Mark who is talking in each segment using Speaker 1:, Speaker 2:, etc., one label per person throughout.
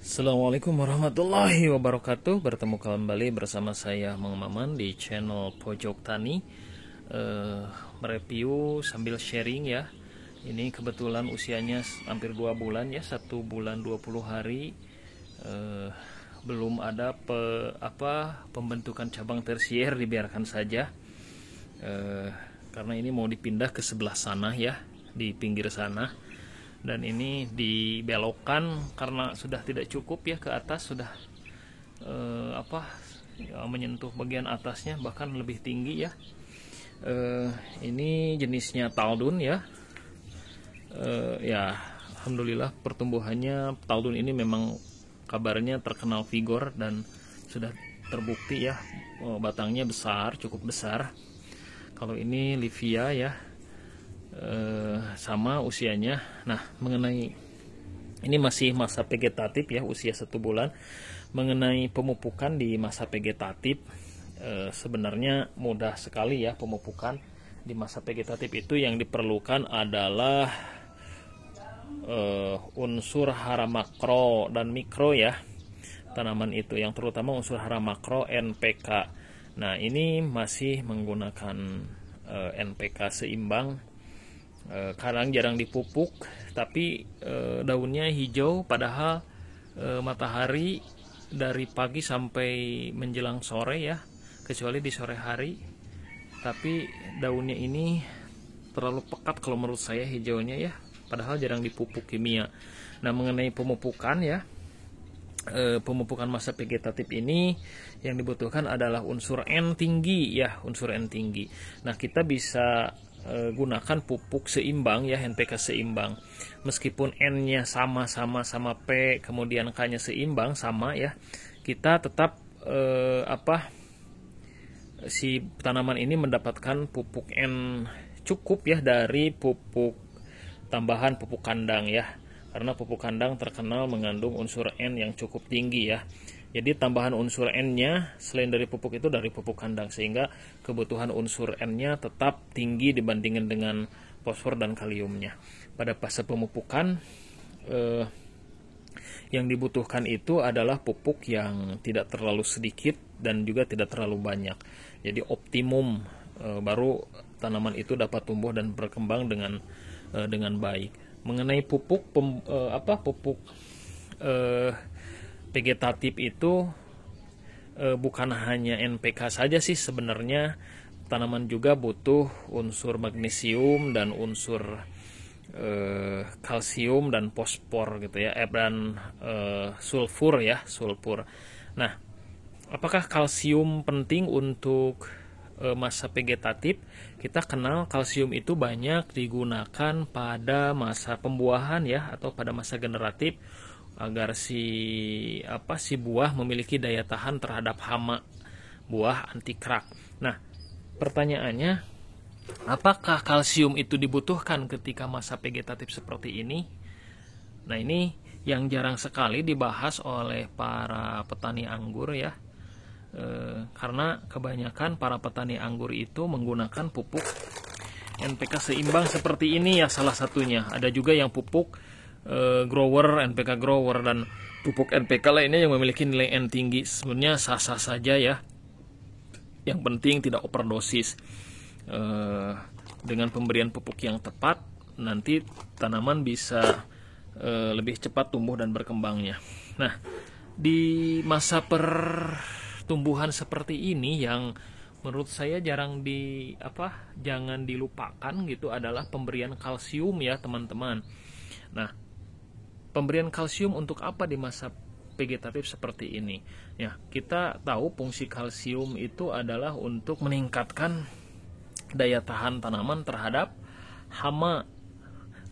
Speaker 1: Assalamualaikum warahmatullahi wabarakatuh. Bertemu kembali bersama saya Mang Maman di channel Pojok Tani. Mereview sambil sharing ya. Ini kebetulan usianya hampir 2 bulan ya, 1 bulan 20 hari. Belum ada pembentukan cabang tersier, dibiarkan saja. Karena ini mau dipindah ke sebelah sana ya, di pinggir sana. Dan ini dibelokkan karena sudah tidak cukup ya, ke atas sudah menyentuh bagian atasnya, bahkan lebih tinggi ya. Ini jenisnya Taldun ya. Ya alhamdulillah pertumbuhannya Taldun ini memang kabarnya terkenal vigor dan sudah terbukti ya, batangnya besar, cukup besar. Kalau ini Livia ya, sama usianya. Nah, mengenai ini masih masa vegetatif ya, usia 1 bulan. Mengenai pemupukan di masa vegetatif, sebenarnya mudah sekali ya pemupukan di masa vegetatif. Itu yang diperlukan adalah unsur hara makro dan mikro ya, tanaman itu, yang terutama unsur hara makro NPK. Nah, ini masih menggunakan NPK seimbang. Kadang jarang dipupuk, tapi daunnya hijau, padahal matahari dari pagi sampai menjelang sore ya, kecuali di sore hari. Tapi daunnya ini terlalu pekat kalau menurut saya hijaunya ya, padahal jarang dipupuk kimia. Nah, mengenai pemupukan ya, pemupukan masa vegetatif ini yang dibutuhkan adalah unsur N tinggi ya, unsur N tinggi. Nah, kita bisa gunakan pupuk seimbang ya, NPK seimbang. Meskipun N-nya sama P, kemudian K-nya seimbang sama ya, kita tetap si tanaman ini mendapatkan pupuk N cukup ya dari pupuk tambahan, pupuk kandang ya. Karena pupuk kandang terkenal mengandung unsur N yang cukup tinggi ya. Jadi tambahan unsur N-nya selain dari pupuk itu dari pupuk kandang, sehingga kebutuhan unsur N-nya tetap tinggi dibandingkan dengan fosfor dan kaliumnya. Pada fase pemupukan, yang dibutuhkan itu adalah pupuk yang tidak terlalu sedikit dan juga tidak terlalu banyak. Jadi optimum, baru tanaman itu dapat tumbuh dan berkembang dengan baik. Mengenai pupuk vegetatif itu, bukan hanya NPK saja sih sebenarnya, tanaman juga butuh unsur magnesium dan unsur kalsium dan fosfor gitu ya, dan sulfur ya, sulfur. Nah, apakah kalsium penting untuk masa vegetatif? Kita kenal kalsium itu banyak digunakan pada masa pembuahan ya, atau pada masa generatif, agar si buah memiliki daya tahan terhadap hama, buah anti krak. Nah, pertanyaannya, apakah kalsium itu dibutuhkan ketika masa vegetatif seperti ini? Nah, ini yang jarang sekali dibahas oleh para petani anggur ya, karena kebanyakan para petani anggur itu menggunakan pupuk NPK seimbang seperti ini ya, salah satunya. Ada juga yang pupuk grower, NPK grower, dan pupuk NPK lainnya yang memiliki nilai N tinggi. Sebenarnya sah-sah saja ya, yang penting tidak overdosis. Dengan pemberian pupuk yang tepat, nanti tanaman bisa lebih cepat tumbuh dan berkembangnya. Nah, di masa pertumbuhan seperti ini, yang menurut saya jangan dilupakan gitu, adalah pemberian kalsium ya teman-teman. Nah, pemberian kalsium untuk apa di masa vegetatif seperti ini? Ya, kita tahu fungsi kalsium itu adalah untuk meningkatkan daya tahan tanaman terhadap hama,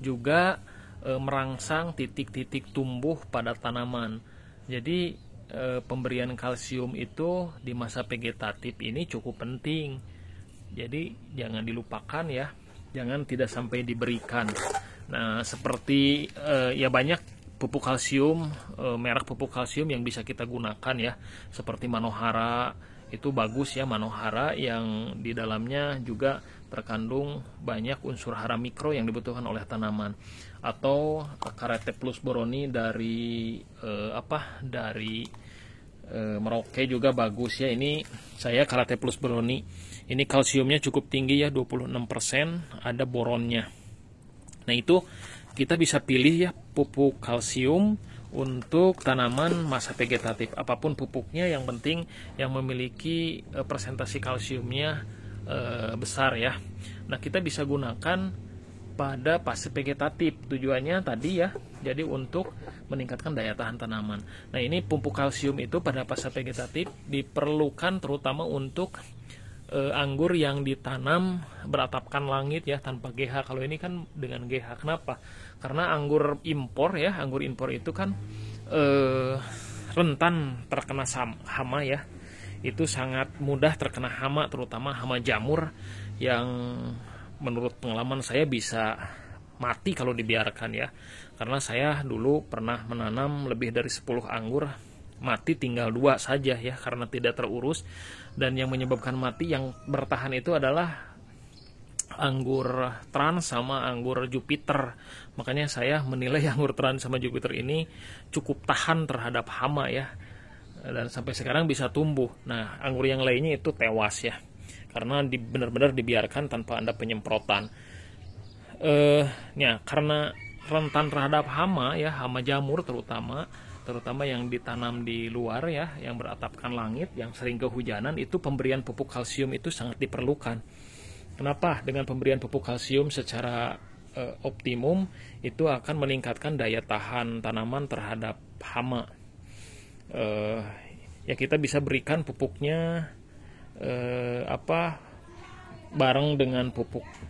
Speaker 1: juga merangsang titik-titik tumbuh pada tanaman. Jadi pemberian kalsium itu di masa vegetatif ini cukup penting. Jadi jangan dilupakan ya, jangan tidak sampai diberikan. Nah, seperti ya banyak pupuk kalsium, merek pupuk kalsium yang bisa kita gunakan ya, seperti Manohara, itu bagus ya, Manohara, yang di dalamnya juga terkandung banyak unsur hara mikro yang dibutuhkan oleh tanaman. Atau Karate Plus Boroni dari dari Merauke juga bagus ya. Ini saya Karate Plus Brownie. Ini kalsiumnya cukup tinggi ya, 26%, ada boronnya. Nah, itu kita bisa pilih ya pupuk kalsium untuk tanaman masa vegetatif. Apapun pupuknya, yang penting yang memiliki presentasi kalsiumnya besar ya. Nah, kita bisa gunakan pada fase vegetatif. Tujuannya tadi ya, jadi untuk meningkatkan daya tahan tanaman. Nah, ini pupuk kalsium itu pada fase vegetatif diperlukan terutama untuk anggur yang ditanam beratapkan langit ya, tanpa GH. Kalau ini kan dengan GH. Kenapa? Karena anggur impor ya, anggur impor itu kan rentan terkena hama ya. Itu sangat mudah terkena hama, terutama hama jamur yang menurut pengalaman saya bisa mati kalau dibiarkan ya. Karena saya dulu pernah menanam lebih dari 10 anggur, mati tinggal 2 saja ya, karena tidak terurus. Dan yang menyebabkan mati yang bertahan itu adalah anggur Trans sama anggur Jupiter. Makanya saya menilai anggur Trans sama Jupiter ini cukup tahan terhadap hama ya, dan sampai sekarang bisa tumbuh. Nah, anggur yang lainnya itu tewas ya, karena benar-benar dibiarkan tanpa ada penyemprotan. Ya, karena rentan terhadap hama ya, hama jamur terutama yang ditanam di luar ya, yang beratapkan langit, yang sering kehujanan, itu pemberian pupuk kalsium itu sangat diperlukan. Kenapa? Dengan pemberian pupuk kalsium secara optimum itu akan meningkatkan daya tahan tanaman terhadap hama. Ya, kita bisa berikan pupuknya bareng dengan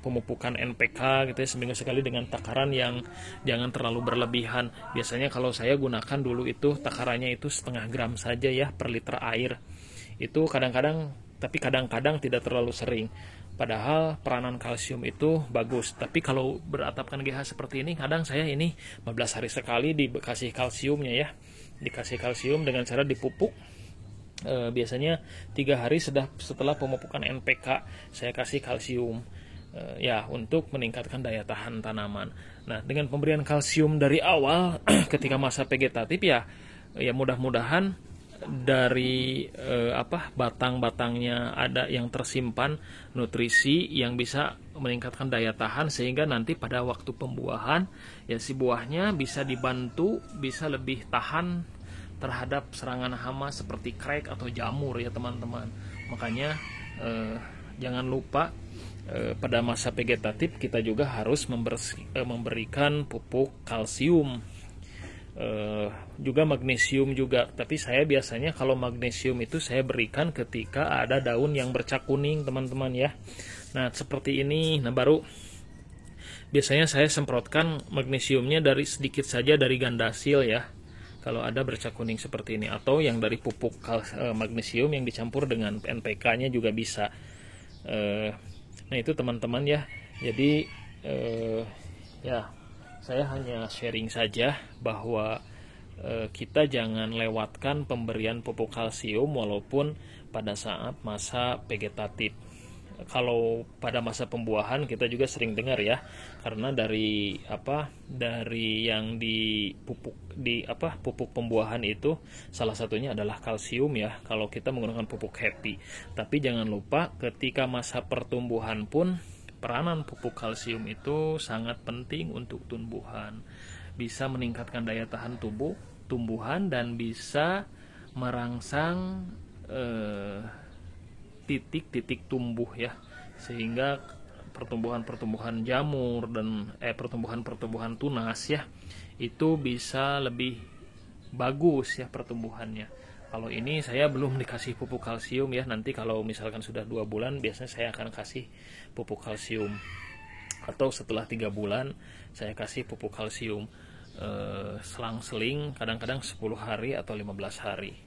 Speaker 1: pemupukan NPK gitu ya, seminggu sekali dengan takaran yang jangan terlalu berlebihan. Biasanya kalau saya gunakan dulu itu takarannya itu 0,5 gram saja ya per liter air. Itu kadang-kadang tidak terlalu sering. Padahal peranan kalsium itu bagus. Tapi kalau beratapkan GH seperti ini, kadang saya ini 15 hari sekali dikasih kalsiumnya ya. Dikasih kalsium dengan cara dipupuk. Biasanya 3 hari setelah pemupukan NPK saya kasih kalsium ya, untuk meningkatkan daya tahan tanaman. Nah, dengan pemberian kalsium dari awal ketika masa vegetatif ya mudah-mudahan dari batang-batangnya ada yang tersimpan nutrisi yang bisa meningkatkan daya tahan, sehingga nanti pada waktu pembuahan ya si buahnya bisa dibantu, bisa lebih tahan terhadap serangan hama seperti krek atau jamur ya teman-teman. Makanya jangan lupa pada masa vegetatif kita juga harus memberikan pupuk kalsium, juga magnesium juga. Tapi saya biasanya kalau magnesium itu saya berikan ketika ada daun yang bercak kuning teman-teman ya. Nah, seperti ini. Nah, baru biasanya saya semprotkan magnesiumnya dari sedikit saja dari gandasil ya, kalau ada bercak kuning seperti ini, atau yang dari pupuk magnesium yang dicampur dengan NPK-nya juga bisa. Nah, itu teman-teman ya. Jadi ya saya hanya sharing saja bahwa kita jangan lewatkan pemberian pupuk kalsium walaupun pada saat masa vegetatif. Kalau pada masa pembuahan kita juga sering dengar ya, karena dari yang pupuk pembuahan itu salah satunya adalah kalsium ya, kalau kita menggunakan pupuk happy. Tapi jangan lupa ketika masa pertumbuhan pun peranan pupuk kalsium itu sangat penting untuk tumbuhan. Bisa meningkatkan daya tahan tumbuhan dan bisa merangsang titik-titik tumbuh ya, sehingga pertumbuhan jamur dan pertumbuhan tunas ya itu bisa lebih bagus ya pertumbuhannya. Kalau ini saya belum dikasih pupuk kalsium ya, nanti kalau misalkan sudah 2 bulan biasanya saya akan kasih pupuk kalsium, atau setelah 3 bulan saya kasih pupuk kalsium selang-seling, kadang-kadang 10 hari atau 15 hari.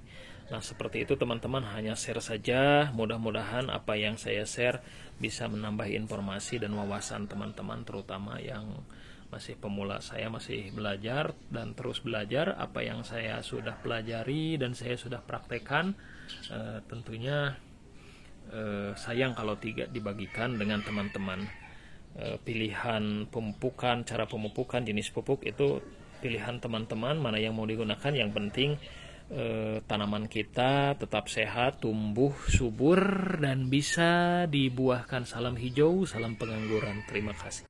Speaker 1: Nah, seperti itu teman-teman, hanya share saja. Mudah-mudahan apa yang saya share bisa menambah informasi dan wawasan teman-teman, terutama yang masih pemula. Saya masih belajar dan terus belajar apa yang saya sudah pelajari dan saya sudah praktekkan. Tentunya sayang kalau tidak dibagikan dengan teman-teman. Pilihan pemupukan, cara pemupukan, jenis pupuk itu pilihan teman-teman mana yang mau digunakan. Yang penting tanaman kita tetap sehat, tumbuh subur, dan bisa dibuahkan. Salam hijau, salam pengangguran. Terima kasih.